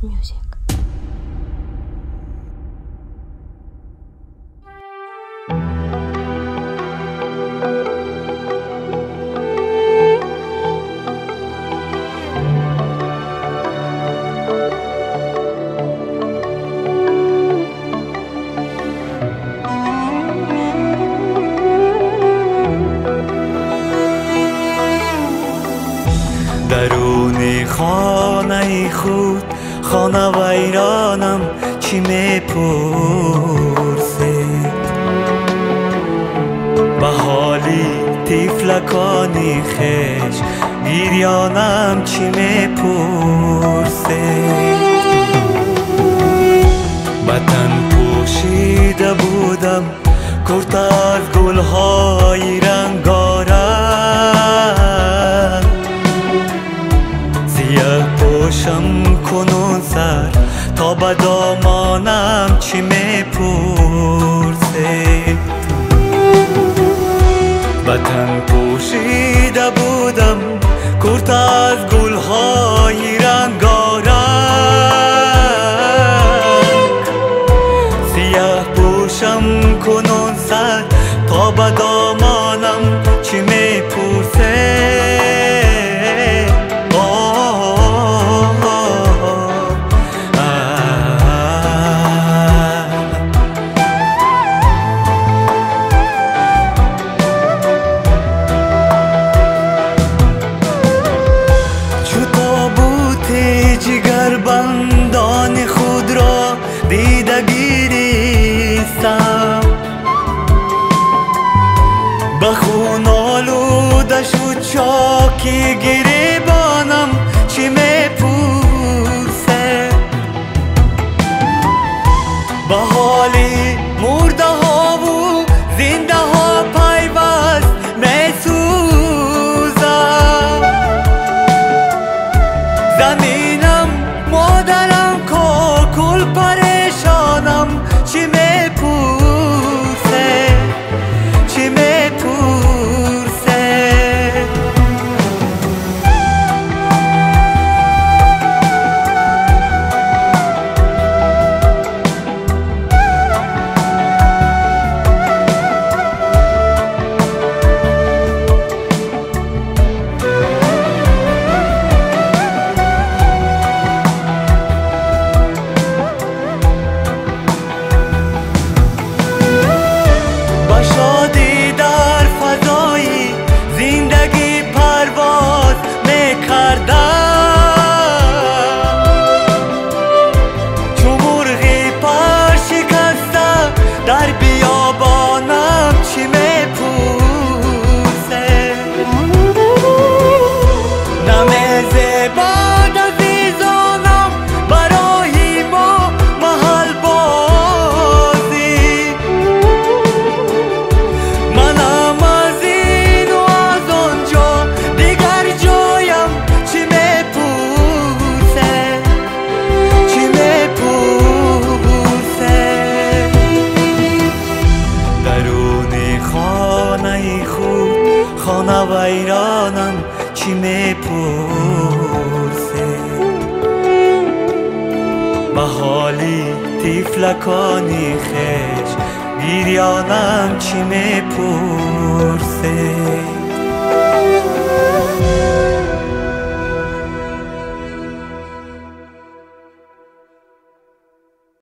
music. درون خانه خود خانه ویرانم چی میپرسه به حالی طفلکانی خش گریانم چی میپرسه به تن پوشیده بودم کرد از گلهای رنگارنگ سیاه پوشم کنون سر تا به دامانم چی میپرسه به تن پوشیده بودم کرد از گلهای رنگارنگ سیاه پوشم کنون سر تا به دامانم چی میپرسه جگر بندان خود را دیده گریستم به خون آلوده شد چاکی گریبانم چی میپرسه به حالی مرده ها و زنده ها پیوست میسوزم زمینم مادرم کاکل پریشانم چی میپرسه چی میپرسه شادی در فضای زندگی پرواز میکردم چو مرغی پر شکسته در بیابانم چی میپرسه نمیز بعد عزیزانم برای ما محل بازی منم از این و از آنجا دیگر جایم چی میپرسه چی میپرسه درون خانه خود خانه ویرانم چی میپرسه به حالی طفلکانی خش گریانم چی میپرسه